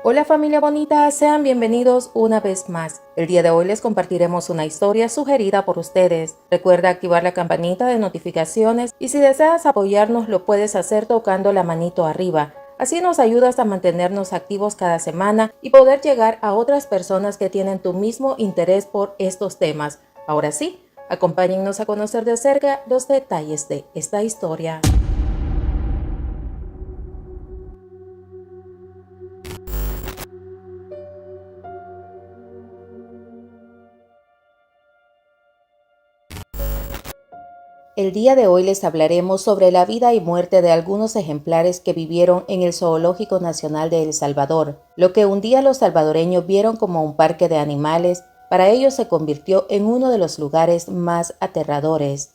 Hola familia bonita, sean bienvenidos una vez más. El día de hoy les compartiremos una historia sugerida por ustedes. Recuerda activar la campanita de notificaciones y si deseas apoyarnos lo puedes hacer tocando la manito arriba. Así nos ayudas a mantenernos activos cada semana y poder llegar a otras personas que tienen tu mismo interés por estos temas. Ahora sí, acompáñennos a conocer de cerca los detalles de esta historia. El día de hoy les hablaremos sobre la vida y muerte de algunos ejemplares que vivieron en el Zoológico Nacional de El Salvador. Lo que un día los salvadoreños vieron como un parque de animales, para ellos se convirtió en uno de los lugares más aterradores.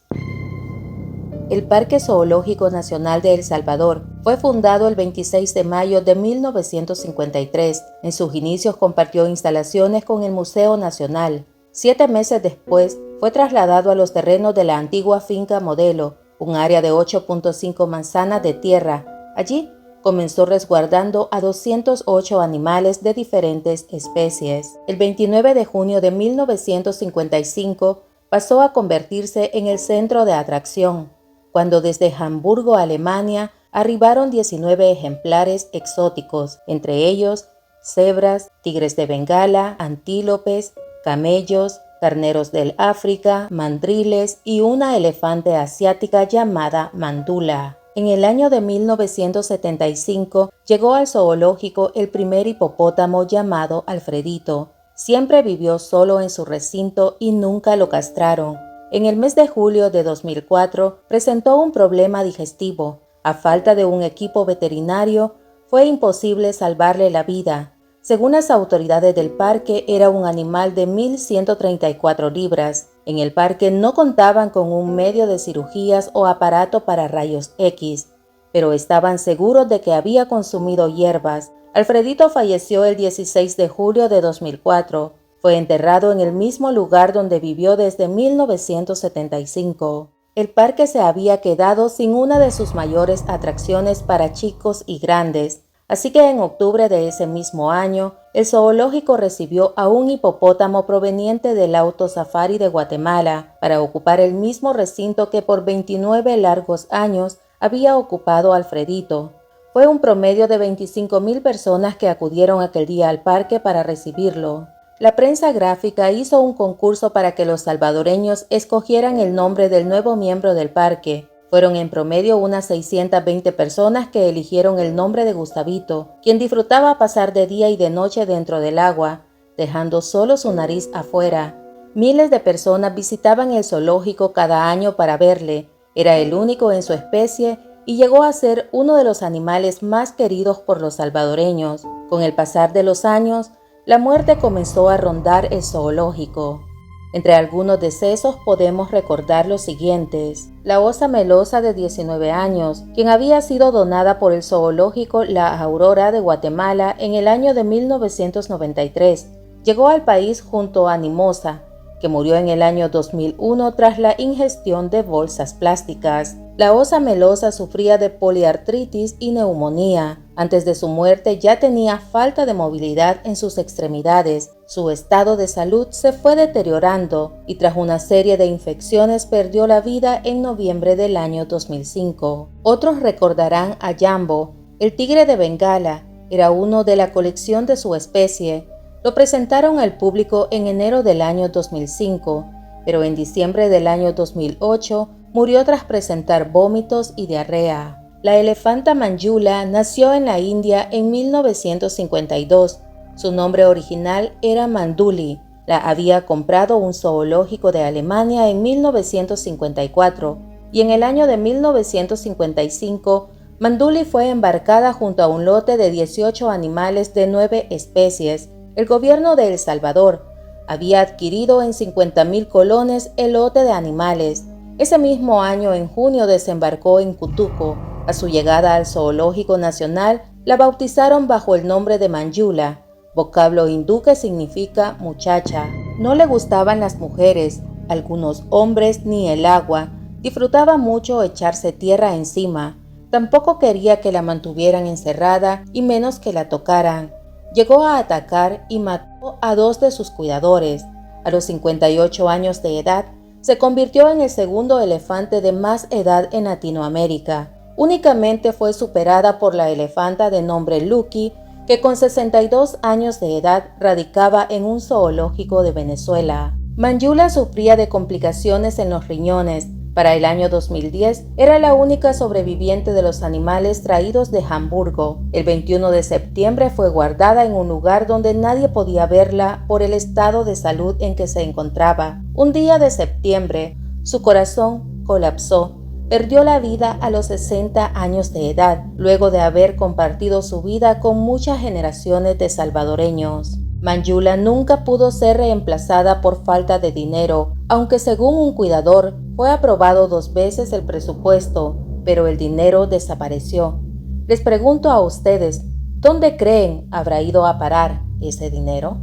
El Parque Zoológico Nacional de El Salvador fue fundado el 26 de mayo de 1953. En sus inicios compartió instalaciones con el Museo Nacional. 7 meses después, fue trasladado a los terrenos de la antigua finca Modelo, un área de 8.5 manzanas de tierra. Allí comenzó resguardando a 208 animales de diferentes especies. El 29 de junio de 1955 pasó a convertirse en el centro de atracción, cuando desde Hamburgo, Alemania, arribaron 19 ejemplares exóticos, entre ellos cebras, tigres de Bengala, antílopes, camellos, carneros del África, mandriles y una elefante asiática llamada mandula. En el año de 1975 llegó al zoológico el primer hipopótamo llamado Alfredito. Siempre vivió solo en su recinto y nunca lo castraron. En el mes de julio de 2004 presentó un problema digestivo. A falta de un equipo veterinario, fue imposible salvarle la vida. Según las autoridades del parque, era un animal de 1.134 libras. En el parque no contaban con un medio de cirugías o aparato para rayos X, pero estaban seguros de que había consumido hierbas. Alfredito falleció el 16 de julio de 2004. Fue enterrado en el mismo lugar donde vivió desde 1975. El parque se había quedado sin una de sus mayores atracciones para chicos y grandes. Así que en octubre de ese mismo año, el zoológico recibió a un hipopótamo proveniente del Auto Safari de Guatemala para ocupar el mismo recinto que por 29 largos años había ocupado Alfredito. Fue un promedio de 25,000 personas que acudieron aquel día al parque para recibirlo. La prensa gráfica hizo un concurso para que los salvadoreños escogieran el nombre del nuevo miembro del parque. Fueron en promedio unas 620 personas que eligieron el nombre de Gustavito, quien disfrutaba pasar de día y de noche dentro del agua, dejando solo su nariz afuera. Miles de personas visitaban el zoológico cada año para verle. Era el único en su especie y llegó a ser uno de los animales más queridos por los salvadoreños. Con el pasar de los años, la muerte comenzó a rondar el zoológico. Entre algunos decesos podemos recordar los siguientes: la osa melosa de 19 años, quien había sido donada por el zoológico La Aurora de Guatemala en el año de 1993. Llegó al país junto a Animosa, que murió en el año 2001 tras la ingestión de bolsas plásticas. La osa melosa sufría de poliartritis y neumonía. Antes de su muerte ya tenía falta de movilidad en sus extremidades. Su estado de salud se fue deteriorando y tras una serie de infecciones perdió la vida en noviembre del año 2005. Otros recordarán a Jambo, el tigre de Bengala. Era uno de la colección de su especie. Lo presentaron al público en enero del año 2005, pero en diciembre del año 2008 murió tras presentar vómitos y diarrea. La elefanta Mandula nació en la India en 1952. Su nombre original era Manduli. La había comprado un zoológico de Alemania en 1954 y en el año de 1955 Manduli fue embarcada junto a un lote de 18 animales de 9 especies. El gobierno de El Salvador había adquirido en 50,000 colones el lote de animales. Ese mismo año, en junio, desembarcó en Cutuco. A su llegada al Zoológico Nacional, la bautizaron bajo el nombre de Manjula, vocablo hindú que significa muchacha. No le gustaban las mujeres, algunos hombres ni el agua. Disfrutaba mucho echarse tierra encima. Tampoco quería que la mantuvieran encerrada y menos que la tocaran. llegó a atacar y mató a 2 de sus cuidadores. A los 58 años de edad, se convirtió en el segundo elefante de más edad en Latinoamérica. Únicamente fue superada por la elefanta de nombre Lucky, que con 62 años de edad radicaba en un zoológico de Venezuela. Manjula sufría de complicaciones en los riñones. Para el año 2010, era la única sobreviviente de los animales traídos de Hamburgo. El 21 de septiembre fue guardada en un lugar donde nadie podía verla por el estado de salud en que se encontraba. Un día de septiembre, su corazón colapsó. Perdió la vida a los 60 años de edad, luego de haber compartido su vida con muchas generaciones de salvadoreños. Manjula nunca pudo ser reemplazada por falta de dinero, aunque según un cuidador fue aprobado 2 veces el presupuesto, pero el dinero desapareció. Les pregunto a ustedes, ¿dónde creen habrá ido a parar ese dinero?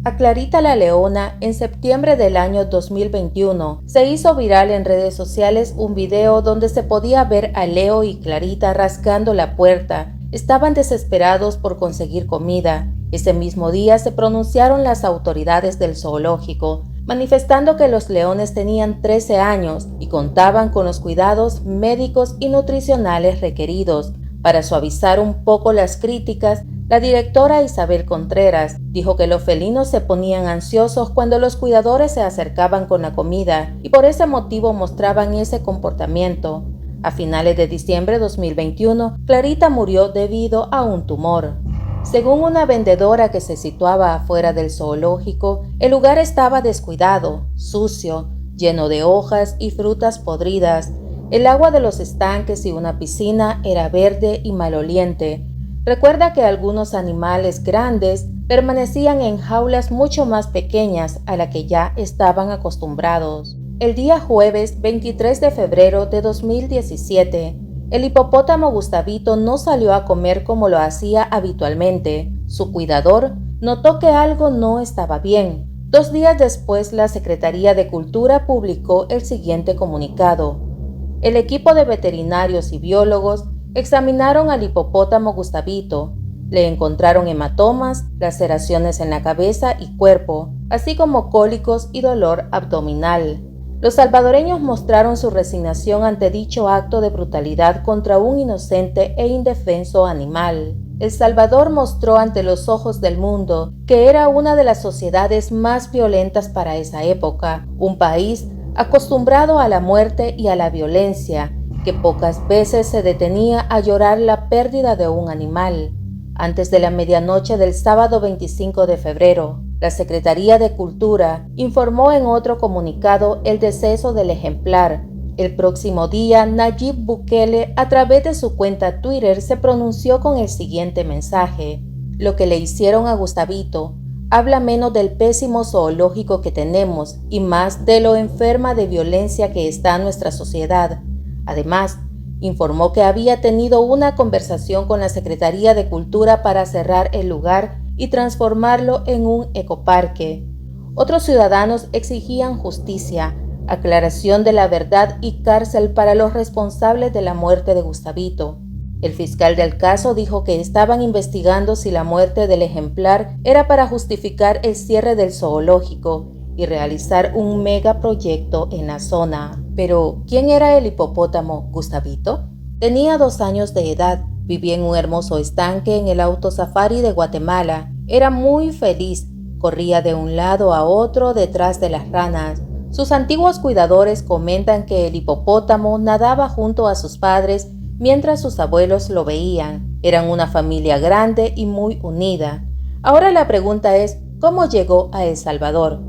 A Clarita la Leona, en septiembre del año 2021, se hizo viral en redes sociales un video donde se podía ver a Leo y Clarita rasgando la puerta. Estaban desesperados por conseguir comida. Ese mismo día se pronunciaron las autoridades del zoológico, manifestando que los leones tenían 13 años y contaban con los cuidados médicos y nutricionales requeridos. Para suavizar un poco las críticas, la directora Isabel Contreras dijo que los felinos se ponían ansiosos cuando los cuidadores se acercaban con la comida y por ese motivo mostraban ese comportamiento. A finales de diciembre de 2021, Clarita murió debido a un tumor. Según una vendedora que se situaba afuera del zoológico, el lugar estaba descuidado, sucio, lleno de hojas y frutas podridas. El agua de los estanques y una piscina era verde y maloliente. Recuerda que algunos animales grandes permanecían en jaulas mucho más pequeñas a las que ya estaban acostumbrados. El día jueves 23 de febrero de 2017, el hipopótamo Gustavito no salió a comer como lo hacía habitualmente. Su cuidador notó que algo no estaba bien. 2 días después, la Secretaría de Cultura publicó el siguiente comunicado. El equipo de veterinarios y biólogos examinaron al hipopótamo Gustavito. Le encontraron hematomas, laceraciones en la cabeza y cuerpo, así como cólicos y dolor abdominal. Los salvadoreños mostraron su resignación ante dicho acto de brutalidad contra un inocente e indefenso animal. El Salvador mostró ante los ojos del mundo que era una de las sociedades más violentas para esa época, un país acostumbrado a la muerte y a la violencia, que pocas veces se detenía a llorar la pérdida de un animal. Antes de la medianoche del sábado 25 de febrero, la Secretaría de Cultura informó en otro comunicado el deceso del ejemplar. El próximo día, Nayib Bukele, a través de su cuenta Twitter, se pronunció con el siguiente mensaje: lo que le hicieron a Gustavito habla menos del pésimo zoológico que tenemos y más de lo enferma de violencia que está nuestra sociedad. Además, informó que había tenido una conversación con la Secretaría de Cultura para cerrar el lugar y transformarlo en un ecoparque. Otros ciudadanos exigían justicia, aclaración de la verdad y cárcel para los responsables de la muerte de Gustavito. El fiscal del caso dijo que estaban investigando si la muerte del ejemplar era para justificar el cierre del zoológico y realizar un megaproyecto en la zona. Pero, ¿quién era el hipopótamo Gustavito? Tenía 2 años de edad, vivía en un hermoso estanque en el autosafari de Guatemala. Era muy feliz, corría de un lado a otro detrás de las ranas. Sus antiguos cuidadores comentan que el hipopótamo nadaba junto a sus padres mientras sus abuelos lo veían. Eran una familia grande y muy unida. Ahora la pregunta es, ¿cómo llegó a El Salvador?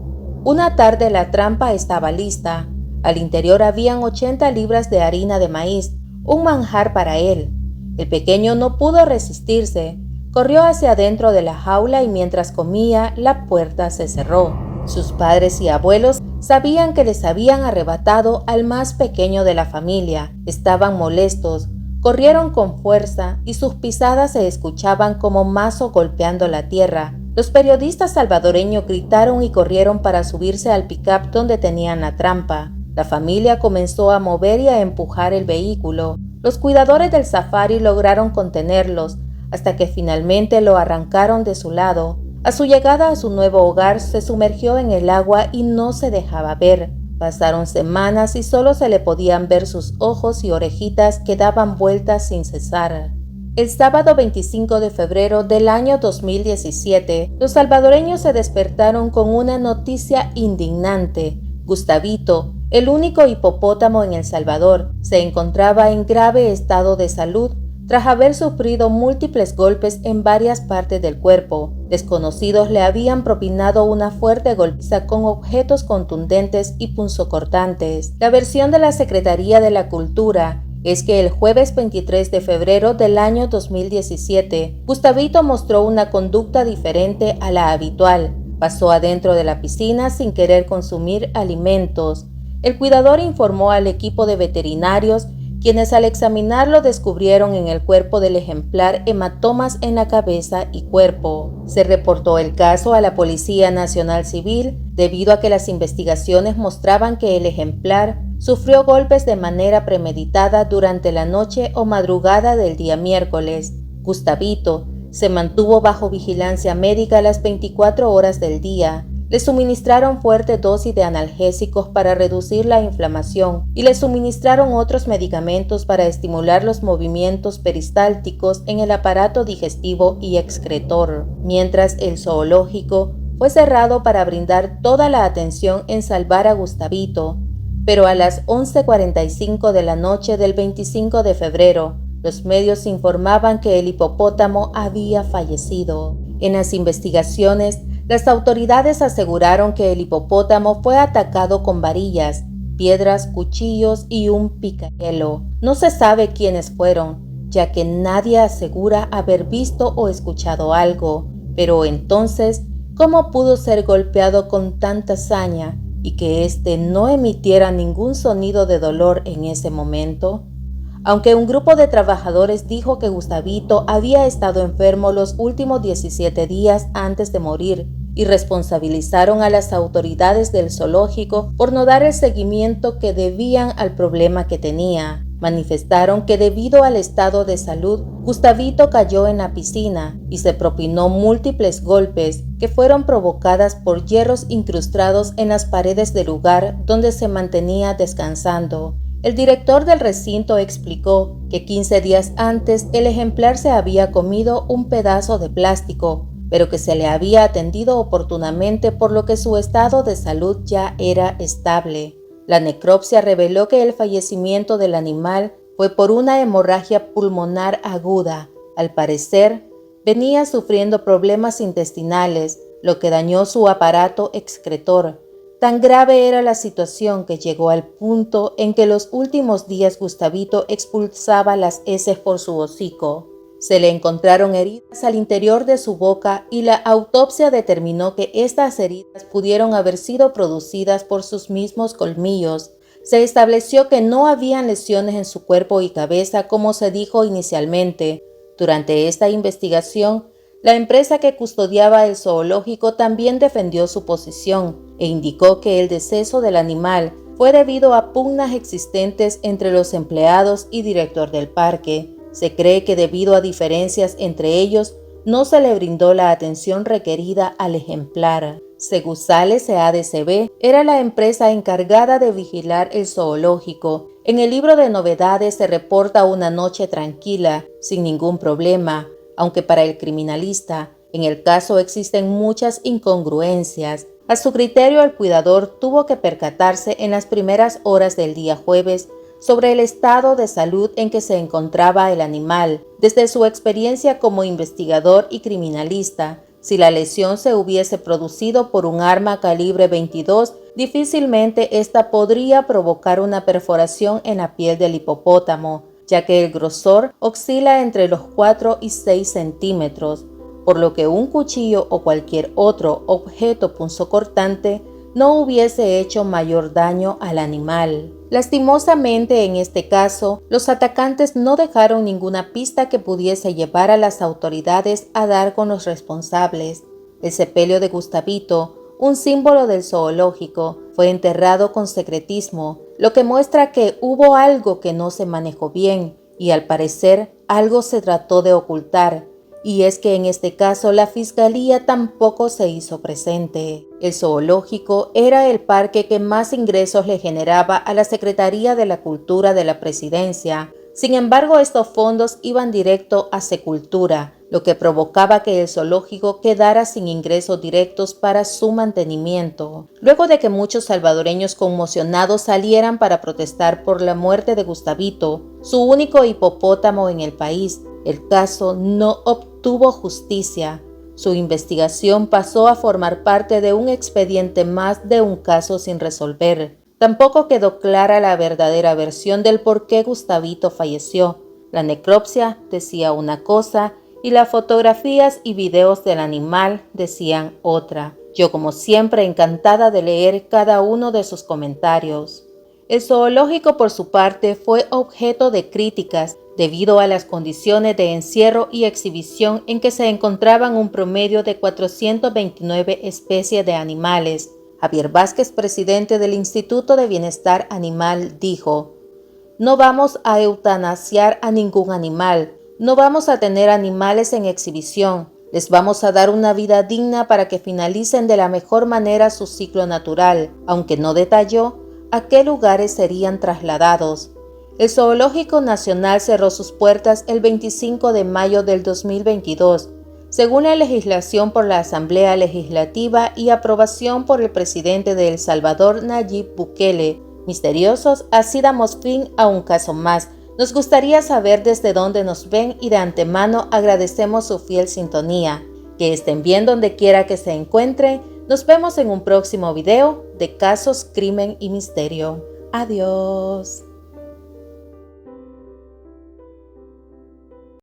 Una tarde la trampa estaba lista. Al interior habían 80 libras de harina de maíz, un manjar para él. El pequeño no pudo resistirse. Corrió hacia adentro de la jaula y mientras comía, la puerta se cerró. Sus padres y abuelos sabían que les habían arrebatado al más pequeño de la familia. Estaban molestos. Corrieron con fuerza y sus pisadas se escuchaban como mazo golpeando la tierra. Los periodistas salvadoreños gritaron y corrieron para subirse al pick-up donde tenían la trampa. La familia comenzó a mover y a empujar el vehículo. Los cuidadores del safari lograron contenerlos. hasta que finalmente lo arrancaron de su lado. A su llegada a su nuevo hogar se sumergió en el agua y no se dejaba ver. Pasaron semanas y solo se le podían ver sus ojos y orejitas que daban vueltas sin cesar. El sábado 25 de febrero del año 2017, los salvadoreños se despertaron con una noticia indignante. Gustavito, el único hipopótamo en El Salvador, se encontraba en grave estado de salud tras haber sufrido múltiples golpes en varias partes del cuerpo. Desconocidos le habían propinado una fuerte golpiza con objetos contundentes y punzocortantes. La versión de la Secretaría de la Cultura es que el jueves 23 de febrero del año 2017, Gustavito mostró una conducta diferente a la habitual. Pasó adentro de la piscina sin querer consumir alimentos. El cuidador informó al equipo de veterinarios, quienes al examinarlo descubrieron en el cuerpo del ejemplar hematomas en la cabeza y cuerpo. Se reportó el caso a la Policía Nacional Civil debido a que las investigaciones mostraban que el ejemplar sufrió golpes de manera premeditada durante la noche o madrugada del día miércoles. Gustavito se mantuvo bajo vigilancia médica las 24 horas del día. Le suministraron fuerte dosis de analgésicos para reducir la inflamación y le suministraron otros medicamentos para estimular los movimientos peristálticos en el aparato digestivo y excretor, mientras el zoológico fue cerrado para brindar toda la atención en salvar a Gustavito. Pero a las 11:45 de la noche del 25 de febrero, los medios informaban que el hipopótamo había fallecido. En las investigaciones, las autoridades aseguraron que el hipopótamo fue atacado con varillas, piedras, cuchillos y un picayelo. No se sabe quiénes fueron, ya que nadie asegura haber visto o escuchado algo. Pero entonces, ¿cómo pudo ser golpeado con tanta saña y que éste no emitiera ningún sonido de dolor en ese momento? Aunque un grupo de trabajadores dijo que Gustavito había estado enfermo los últimos 17 días antes de morir, y responsabilizaron a las autoridades del zoológico por no dar el seguimiento que debían al problema que tenía. Manifestaron que debido al estado de salud, Gustavito cayó en la piscina y se propinó múltiples golpes que fueron provocadas por hierros incrustados en las paredes del lugar donde se mantenía descansando. El director del recinto explicó que 15 días antes el ejemplar se había comido un pedazo de plástico, pero que se le había atendido oportunamente, por lo que su estado de salud ya era estable. La necropsia reveló que el fallecimiento del animal fue por una hemorragia pulmonar aguda. Al parecer, venía sufriendo problemas intestinales, lo que dañó su aparato excretor. Tan grave era la situación que llegó al punto en que los últimos días Gustavito expulsaba las heces por su hocico. Se le encontraron heridas al interior de su boca y la autopsia determinó que estas heridas pudieron haber sido producidas por sus mismos colmillos. Se estableció que no habían lesiones en su cuerpo y cabeza como se dijo inicialmente. Durante esta investigación, la empresa que custodiaba el zoológico también defendió su posición e indicó que el deceso del animal fue debido a pugnas existentes entre los empleados y director del parque. Se cree que debido a diferencias entre ellos, no se le brindó la atención requerida al ejemplar. Segusales SADCB era la empresa encargada de vigilar el zoológico. En el libro de novedades se reporta una noche tranquila, sin ningún problema, aunque para el criminalista, en el caso existen muchas incongruencias. A su criterio, el cuidador tuvo que percatarse en las primeras horas del día jueves sobre el estado de salud en que se encontraba el animal. Desde su experiencia como investigador y criminalista, si la lesión se hubiese producido por un arma calibre 22, difícilmente esta podría provocar una perforación en la piel del hipopótamo, ya que el grosor oscila entre los 4 y 6 centímetros, por lo que un cuchillo o cualquier otro objeto punzocortante no hubiese hecho mayor daño al animal. Lastimosamente, en este caso, los atacantes no dejaron ninguna pista que pudiese llevar a las autoridades a dar con los responsables. El sepelio de Gustavito, un símbolo del zoológico, fue enterrado con secretismo, lo que muestra que hubo algo que no se manejó bien y al parecer algo se trató de ocultar. Y es que en este caso la fiscalía tampoco se hizo presente. El zoológico era el parque que más ingresos le generaba a la Secretaría de la Cultura de la Presidencia. Sin embargo, estos fondos iban directo a Secultura, lo que provocaba que el zoológico quedara sin ingresos directos para su mantenimiento. Luego de que muchos salvadoreños conmocionados salieran para protestar por la muerte de Gustavito, su único hipopótamo en el país, el caso no obtuvo justicia. Su investigación pasó a formar parte de un expediente más de un caso sin resolver. Tampoco quedó clara la verdadera versión del por qué Gustavito falleció. La necropsia decía una cosa y las fotografías y videos del animal decían otra. Yo, como siempre, encantada de leer cada uno de sus comentarios. El zoológico, por su parte, fue objeto de críticas debido a las condiciones de encierro y exhibición en que se encontraban un promedio de 429 especies de animales. Javier Vázquez, presidente del Instituto de Bienestar Animal, dijo: "No vamos a eutanasiar a ningún animal, no vamos a tener animales en exhibición, les vamos a dar una vida digna para que finalicen de la mejor manera su ciclo natural", aunque no detalló a qué lugares serían trasladados. El Zoológico Nacional cerró sus puertas el 25 de mayo del 2022, según la legislación por la Asamblea Legislativa y aprobación por el presidente de El Salvador, Nayib Bukele. Misteriosos, así damos fin a un caso más. Nos gustaría saber desde dónde nos ven y de antemano agradecemos su fiel sintonía. Que estén bien donde quiera que se encuentren. Nos vemos en un próximo video de Casos, Crimen y Misterio. Adiós.